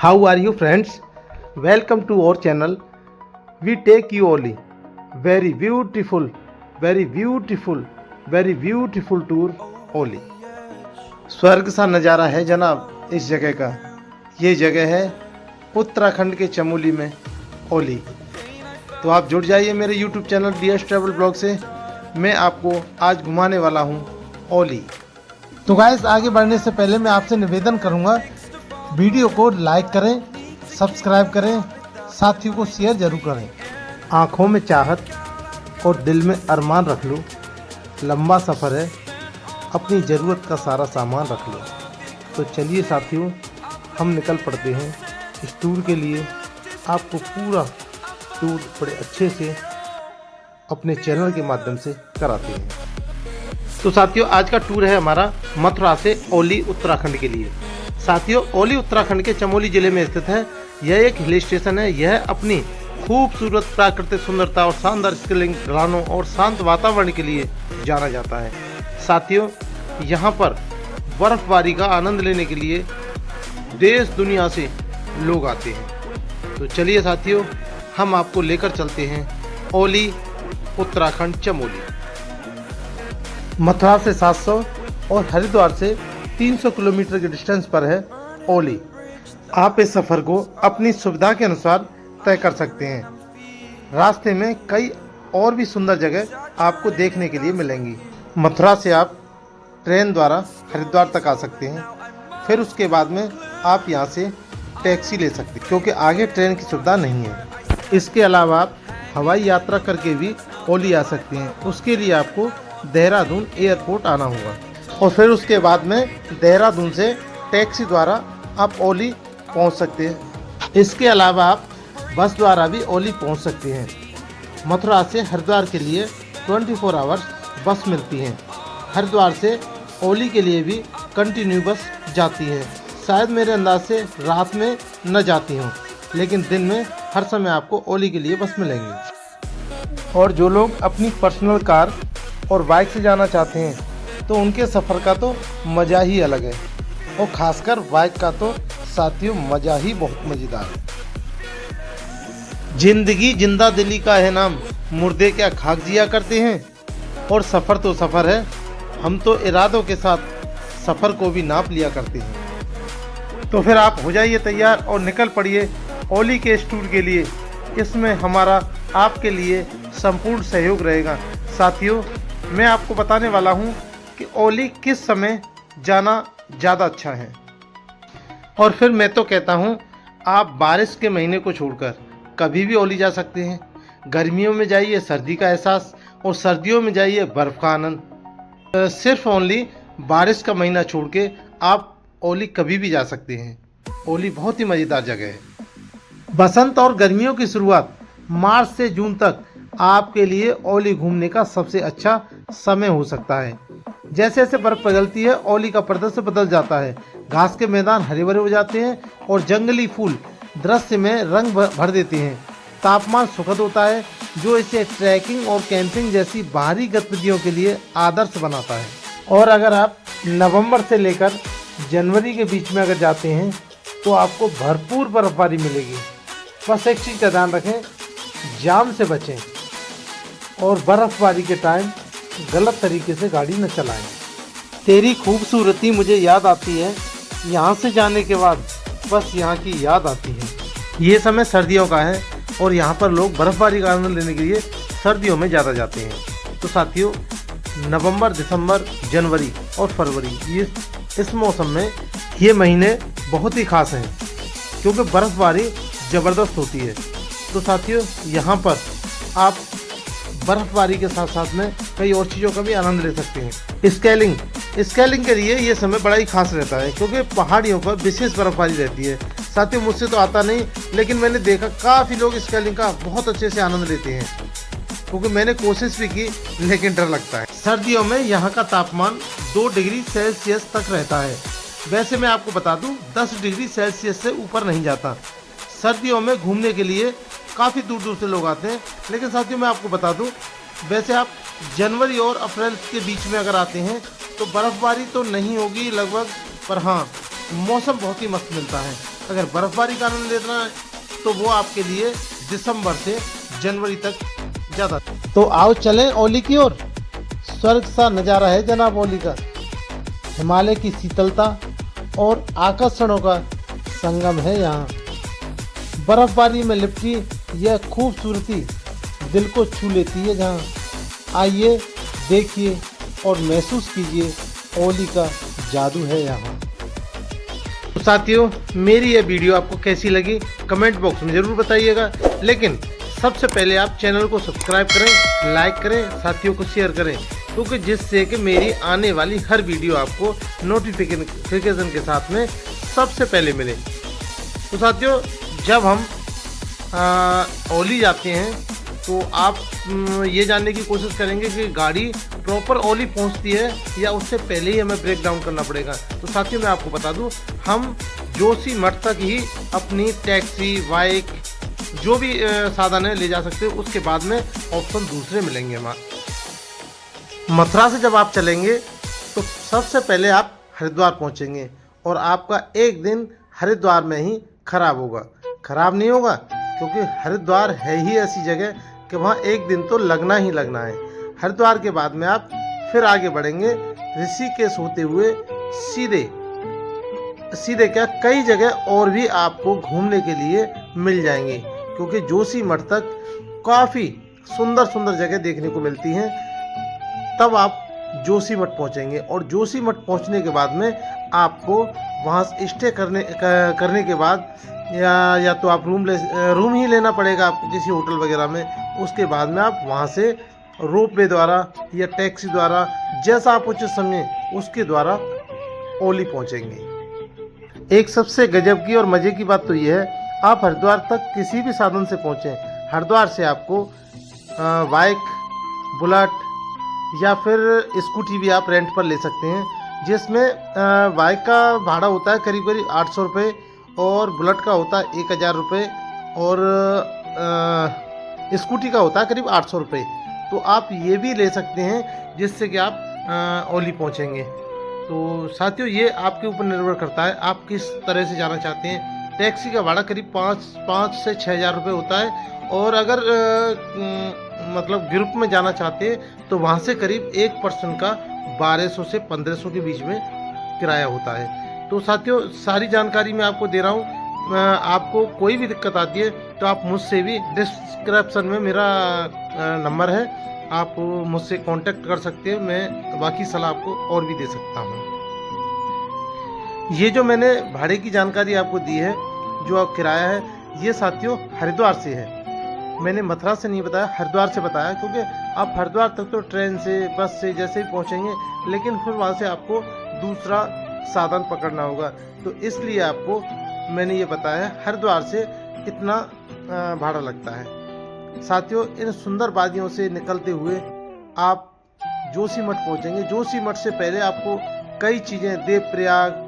How are you friends? Welcome to our channel. We take you Oli. Very beautiful, very beautiful, very beautiful tour Oli. स्वर्ग सा नज़ारा है जनाब इस जगह का। ये जगह है उत्तराखंड के चमोली में ओली। तो आप जुड़ जाइए मेरे YouTube channel DS travel blog से। मैं आपको आज घुमाने वाला हूँ ओली। तो गाइस, आगे बढ़ने से पहले मैं आपसे निवेदन करूँगा, वीडियो को लाइक करें, सब्सक्राइब करें, साथियों को शेयर जरूर करें। आँखों में चाहत और दिल में अरमान रख लो, लंबा सफ़र है, अपनी ज़रूरत का सारा सामान रख लो। तो चलिए साथियों, हम निकल पड़ते हैं इस टूर के लिए। आपको पूरा टूर बड़े अच्छे से अपने चैनल के माध्यम से कराते हैं। तो साथियों, आज का टूर है हमारा मथुरा से ओली उत्तराखंड के लिए। साथियों, ओली उत्तराखंड के चमोली ज़िले में स्थित है। यह एक हिल स्टेशन है। यह अपनी खूबसूरत प्राकृतिक सुंदरता और शानदार स्केलिंग ढलानों और शांत वातावरण के लिए जाना जाता है। साथियों, यहाँ पर बर्फबारी का आनंद लेने के लिए देश दुनिया से लोग आते हैं। तो चलिए साथियों, हम आपको लेकर चलते हैं ओली उत्तराखंड चमोली। मथुरा से 700 और हरिद्वार से 300 किलोमीटर के डिस्टेंस पर है ओली। आप इस सफ़र को अपनी सुविधा के अनुसार तय कर सकते हैं। रास्ते में कई और भी सुंदर जगह आपको देखने के लिए मिलेंगी। मथुरा से आप ट्रेन द्वारा हरिद्वार तक आ सकते हैं। फिर उसके बाद में आप यहां से टैक्सी ले सकते हैं, क्योंकि आगे ट्रेन की सुविधा नहीं है। इसके अलावा आप हवाई यात्रा करके भी ओली आ सकते हैं। उसके लिए आपको देहरादून एयरपोर्ट आना होगा और फिर उसके बाद में देहरादून से टैक्सी द्वारा आप ओली पहुंच सकते हैं। इसके अलावा आप बस द्वारा भी ओली पहुंच सकते हैं। मथुरा से हरिद्वार के लिए 24 आवर्स बस मिलती हैं। हरिद्वार से ओली के लिए भी कंटिन्यू बस जाती है। शायद मेरे अंदाज से रात में न जाती हूँ, लेकिन दिन में हर समय आपको ओली के लिए बस मिलेंगी। और जो लोग अपनी पर्सनल कार और बाइक से जाना चाहते हैं तो उनके सफ़र का तो मज़ा ही अलग है। और ख़ासकर बाइक का तो साथियों मज़ा ही बहुत मज़ेदार है। जिंदगी जिंदा दिली का है नाम, मुर्दे क्या खाक जिया करते हैं। और सफ़र तो सफ़र है, हम तो इरादों के साथ सफ़र को भी नाप लिया करते हैं। तो फिर आप हो जाइए तैयार और निकल पड़िए ओली के इस टूर के लिए। इसमें हमारा आपके लिए संपूर्ण सहयोग रहेगा। साथियों, मैं आपको बताने वाला हूं कि ओली किस समय जाना ज़्यादा अच्छा है। और फिर मैं तो कहता हूं, आप बारिश के महीने को छोड़कर कभी भी ओली जा सकते हैं। गर्मियों में जाइए सर्दी का एहसास, और सर्दियों में जाइए बर्फ़ का आनंद। सिर्फ ओनली बारिश का महीना छोड़ के आप ओली कभी भी जा सकते हैं। ओली बहुत ही मज़ेदार जगह है। बसंत और गर्मियों की शुरुआत मार्च से जून तक आपके लिए ओली घूमने का सबसे अच्छा समय हो सकता है। जैसे जैसे बर्फ़ पिघलती है, ओली का प्रदर्शन बदल जाता है। घास के मैदान हरे भरे हो जाते हैं और जंगली फूल दृश्य में रंग भर देते हैं। तापमान सुखद होता है, जो इसे ट्रैकिंग और कैंपिंग जैसी बाहरी गतिविधियों के लिए आदर्श बनाता है। और अगर आप नवंबर से लेकर जनवरी के बीच में अगर जाते हैं तो आपको भरपूर बर्फबारी मिलेगी। बस एक चीज़ का ध्यान रखें, जाम से बचें और बर्फबारी के टाइम गलत तरीके से गाड़ी न चलाएं। तेरी खूबसूरती मुझे याद आती है, यहाँ से जाने के बाद बस यहाँ की याद आती है। ये समय सर्दियों का है और यहाँ पर लोग बर्फबारी का आनंद लेने के लिए सर्दियों में ज़्यादा जाते हैं। तो साथियों, नवंबर, दिसंबर, जनवरी और फरवरी, ये इस मौसम में ये महीने बहुत ही खास हैं, क्योंकि बर्फबारी ज़बरदस्त होती है। तो साथियों, यहाँ पर आप बर्फबारी के साथ साथ में कई और चीज़ों का भी आनंद ले सकते हैं। स्केलिंग के लिए ये समय बड़ा ही खास रहता है, क्योंकि पहाड़ियों पर विशेष बर्फबारी रहती है। साथियों, मुझसे तो आता नहीं, लेकिन मैंने देखा काफ़ी लोग स्केलिंग का बहुत अच्छे से आनंद लेते हैं, क्योंकि मैंने कोशिश भी की, लेकिन डर लगता है। सर्दियों में यहाँ का तापमान 2 डिग्री सेल्सियस तक रहता है। वैसे मैं आपको बता दूँ, 10 डिग्री सेल्सियस से ऊपर नहीं जाता। सर्दियों में घूमने के लिए काफ़ी दूर दूर से लोग आते हैं। लेकिन साथियों, मैं आपको बता दूं, वैसे आप जनवरी और अप्रैल के बीच में अगर आते हैं तो बर्फ़बारी तो नहीं होगी लगभग, पर हाँ, मौसम बहुत ही मस्त मिलता है। अगर बर्फबारी का आनंद लेना है तो वो आपके लिए दिसंबर से जनवरी तक ज़्यादा। तो आओ चलें ओली की ओर। स्वर्ग सा नज़ारा है जनाब ओली का। हिमालय की शीतलता और आकर्षणों का संगम है यहाँ। बर्फबारी में लिपटी यह खूबसूरती दिल को छू लेती है जहाँ। आइए देखिए और महसूस कीजिए ओली का जादू है यहाँ। तो साथियों, मेरी यह वीडियो आपको कैसी लगी कमेंट बॉक्स में ज़रूर बताइएगा। लेकिन सबसे पहले आप चैनल को सब्सक्राइब करें, लाइक करें, साथियों को शेयर करें, क्योंकि जिससे कि मेरी आने वाली हर वीडियो आपको नोटिफिकेशन के साथ में सबसे पहले मिले। तो साथियों, जब हम ओली जाते हैं तो आप ये जानने की कोशिश करेंगे कि गाड़ी प्रॉपर ओली पहुंचती है या उससे पहले ही हमें ब्रेक डाउन करना पड़ेगा। तो साथियों, मैं आपको बता दूं, हम जोशीमठ तक ही अपनी टैक्सी, बाइक, जो भी साधन है ले जा सकते हैं। उसके बाद में ऑप्शन दूसरे मिलेंगे हमारे। मथुरा से जब आप चलेंगे तो सबसे पहले आप हरिद्वार पहुंचेंगे और आपका एक दिन हरिद्वार में ही खराब होगा। खराब नहीं होगा क्योंकि हरिद्वार है ही ऐसी जगह कि वहाँ एक दिन तो लगना ही लगना है। हरिद्वार के बाद में आप फिर आगे बढ़ेंगे ऋषिकेश होते हुए सीधे क्या कई जगह और भी आपको घूमने के लिए मिल जाएंगे, क्योंकि जोशीमठ तक काफ़ी सुंदर सुंदर जगह देखने को मिलती हैं। तब आप जोशीमठ पहुंचेंगे और जोशीमठ पहुंचने के बाद में आपको वहां स्टे करने के बाद या तो आप रूम ही लेना पड़ेगा आपको किसी होटल वगैरह में। उसके बाद में आप वहां से रोपवे द्वारा या टैक्सी द्वारा, जैसा आप उचित समझें उसके द्वारा ओली पहुंचेंगे। एक सबसे गजब की और मज़े की बात तो ये है, आप हरिद्वार तक किसी भी साधन से पहुँचें। हरिद्वार से आपको बाइक, बुलेट या फिर स्कूटी भी आप रेंट पर ले सकते हैं, जिसमें बाइक का भाड़ा होता है करीब 800 रुपये और बुलेट का होता है 1000 रुपये और स्कूटी का होता है करीब 800 रुपये। तो आप ये भी ले सकते हैं जिससे कि आप ओली पहुँचेंगे। तो साथियों, ये आपके ऊपर निर्भर करता है आप किस तरह से जाना चाहते हैं। टैक्सी का भाड़ा करीब 5 से 6000 रुपये होता है और अगर मतलब ग्रुप में जाना चाहते हैं तो वहाँ से करीब एक पर्सन का 1200 से 1500 के बीच में किराया होता है। तो साथियों, सारी जानकारी मैं आपको दे रहा हूँ। आपको कोई भी दिक्कत आती है तो आप मुझसे भी, डिस्क्रिप्शन में मेरा नंबर है, आप मुझसे कांटेक्ट कर सकते हैं। मैं बाकी सलाह आपको और भी दे सकता हूँ। ये जो मैंने भाड़े की जानकारी आपको दी है, जो आप किराया है, ये साथियों हरिद्वार से है। मैंने मथुरा से नहीं बताया, हरिद्वार से बताया, क्योंकि आप हरिद्वार तक तो ट्रेन से, बस से जैसे ही पहुँचेंगे, लेकिन फिर वहाँ से आपको दूसरा साधन पकड़ना होगा। तो इसलिए आपको मैंने ये बताया हरिद्वार से इतना भाड़ा लगता है। साथियों, इन सुंदर वादियों से निकलते हुए आप जोशीमठ पहुँचेंगे। जोशीमठ से पहले आपको कई चीज़ें, देवप्रयाग,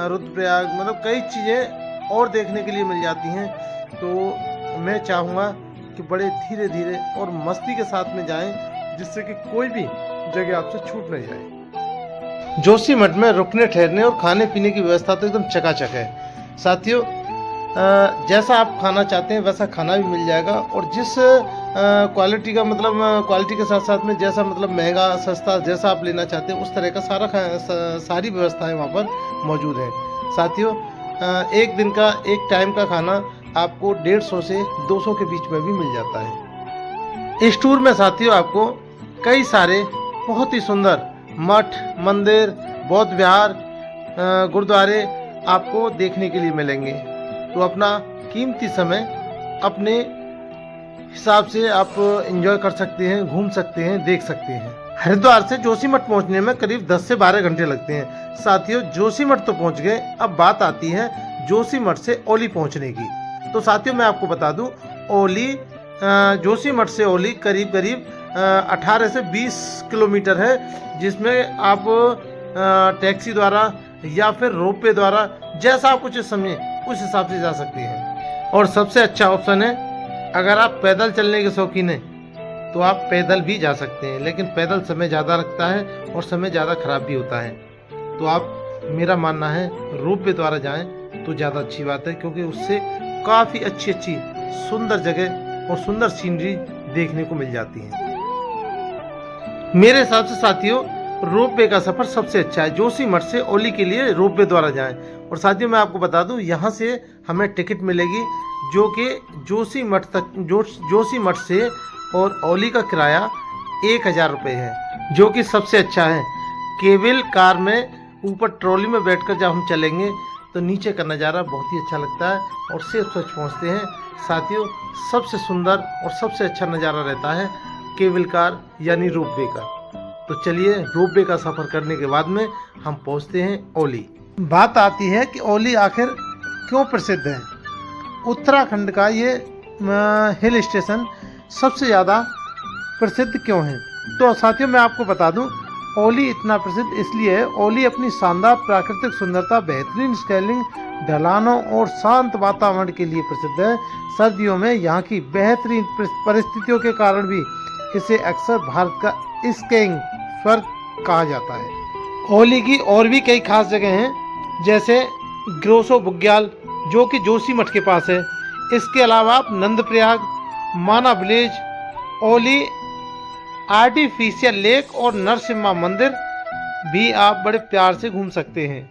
रुद्रप्रयाग, मतलब कई चीज़ें और देखने के लिए मिल जाती हैं। तो मैं चाहूँगा कि बड़े धीरे धीरे और मस्ती के साथ में जाएं, जिससे कि कोई भी जगह आपसे छूट नहीं जाए। जोशीमठ में रुकने, ठहरने और खाने पीने की व्यवस्था तो एकदम चकाचक है। साथियों, जैसा आप खाना चाहते हैं वैसा खाना भी मिल जाएगा और जिस क्वालिटी का, मतलब क्वालिटी के साथ साथ में जैसा, मतलब महंगा सस्ता जैसा आप लेना चाहते हैं उस तरह का सारी व्यवस्थाएं वहाँ पर मौजूद हैं। साथियों, एक दिन का, एक टाइम का खाना आपको 150 से 200 के बीच में भी मिल जाता है। इस टूर में साथियों आपको कई सारे बहुत ही सुंदर मठ, मंदिर, बौद्ध विहार, गुरुद्वारे आपको देखने के लिए मिलेंगे। तो अपना कीमती समय अपने हिसाब से आप एंजॉय कर सकते हैं, घूम सकते हैं, देख सकते हैं। हरिद्वार से जोशीमठ पहुंचने में करीब 10 से 12 घंटे लगते हैं। साथियों, जोशीमठ तो पहुंच गए, अब बात आती है जोशीमठ से ओली पहुंचने की। तो साथियों, मैं आपको बता दूं, ओली, जोशीमठ से ओली करीब 18 से 20 किलोमीटर है, जिसमें आप टैक्सी द्वारा या फिर रोपवे द्वारा, जैसा आप कुछ समझें उस हिसाब से जा सकते हैं। और सबसे अच्छा ऑप्शन है, अगर आप पैदल चलने के शौकीन हैं तो आप पैदल भी जा सकते हैं, लेकिन पैदल समय ज़्यादा लगता है और समय ज़्यादा ख़राब भी होता है। तो आप, मेरा मानना है, रोपवे द्वारा जाएं तो ज़्यादा अच्छी बात है, क्योंकि उससे काफ़ी अच्छी सुंदर जगह और सुंदर सीनरी देखने को मिल जाती है। मेरे हिसाब से साथियों रोपवे का सफ़र सबसे अच्छा है। जोशीमठ से औली के लिए रोपवे द्वारा जाएं। और साथियों मैं आपको बता दूं, यहाँ से हमें टिकट मिलेगी जो कि जोशीमठ से और औली का किराया 1000 रुपये है, जो कि सबसे अच्छा है। केबल कार में ऊपर ट्रॉली में बैठकर जब हम चलेंगे तो नीचे का नज़ारा बहुत ही अच्छा लगता है और सेफ सोच पहुँचते हैं। साथियों सबसे सुंदर और सबसे अच्छा नज़ारा रहता है केबल कार यानी रोपवे का। तो चलिए रोपवे का सफ़र करने के बाद में हम पहुंचते हैं औली। बात आती है कि औली आखिर क्यों प्रसिद्ध है। उत्तराखंड का ये हिल स्टेशन सबसे ज़्यादा प्रसिद्ध क्यों है। तो साथियों मैं आपको बता दूं, औली इतना प्रसिद्ध इसलिए है। औली अपनी शानदार प्राकृतिक सुंदरता, बेहतरीन स्केलिंग, ढलानों और शांत वातावरण के लिए प्रसिद्ध है। सर्दियों में यहाँ की बेहतरीन परिस्थितियों के कारण भी इसे अक्सर भारत का स्कीइंग स्वर्ग कहा जाता है। औली की और भी कई खास जगह हैं, जैसे ग्रोसो बुग्याल जो कि जोशीमठ के पास है। इसके अलावा आप नंदप्रयाग, माना विलेज, औली आर्टिफिशियल लेक और नरसिम्हा मंदिर भी आप बड़े प्यार से घूम सकते हैं।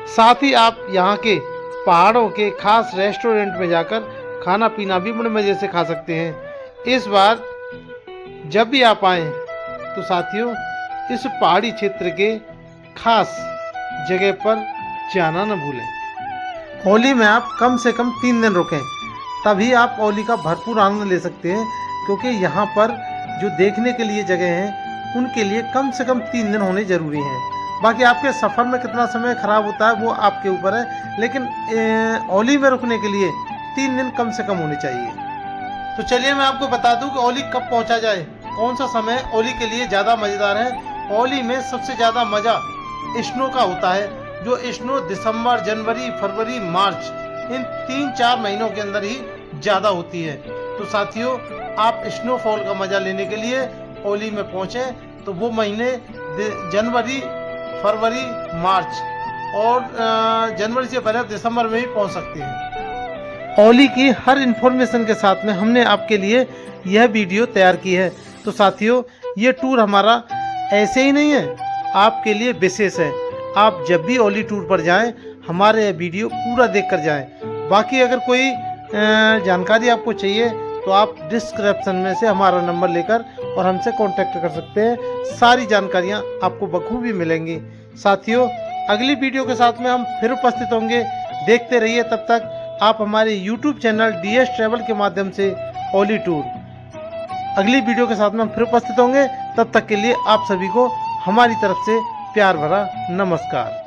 साथ ही आप यहाँ के पहाड़ों के खास रेस्टोरेंट में जाकर खाना पीना भी बड़े मज़े से खा सकते हैं। इस बार जब भी आप आएँ तो साथियों इस पहाड़ी क्षेत्र के खास जगह पर जाना न भूलें। औली में आप कम से कम 3 दिन रुकें, तभी आप औली का भरपूर आनंद ले सकते हैं, क्योंकि यहाँ पर जो देखने के लिए जगह हैं उनके लिए कम से कम 3 दिन होने ज़रूरी हैं। बाकी आपके सफ़र में कितना समय ख़राब होता है वो आपके ऊपर है, लेकिन औली में रुकने के लिए 3 दिन कम से कम होने चाहिए। तो चलिए मैं आपको बता दूं कि औली कब पहुंचा जाए, कौन सा समय औली के लिए ज़्यादा मज़ेदार है। औली में सबसे ज़्यादा मज़ा स्नो का होता है, जो स्नो दिसंबर, जनवरी, फरवरी, मार्च इन 3-4 महीनों के अंदर ही ज़्यादा होती है। तो साथियों आप स्नोफॉल का मज़ा लेने के लिए औली में पहुँचें तो वो महीने जनवरी, फरवरी, मार्च और जनवरी से पहले दिसंबर में ही पहुँच सकते हैं। औली की हर इन्फॉर्मेशन के साथ में हमने आपके लिए यह वीडियो तैयार की है। तो साथियों ये टूर हमारा ऐसे ही नहीं है, आपके लिए विशेष है। आप जब भी औली टूर पर जाएं हमारे वीडियो पूरा देख कर जाएं। बाकी अगर कोई जानकारी आपको चाहिए तो आप डिस्क्रिप्शन में से हमारा नंबर लेकर और हमसे कांटेक्ट कर सकते हैं। सारी जानकारियां आपको बखूबी मिलेंगी। साथियों अगली वीडियो के साथ में हम फिर उपस्थित होंगे, देखते रहिए। तब तक आप हमारे YouTube चैनल DS ट्रैवल के माध्यम से औली टूर, अगली वीडियो के साथ में हम फिर उपस्थित होंगे। तब तक के लिए आप सभी को हमारी तरफ से प्यार भरा नमस्कार।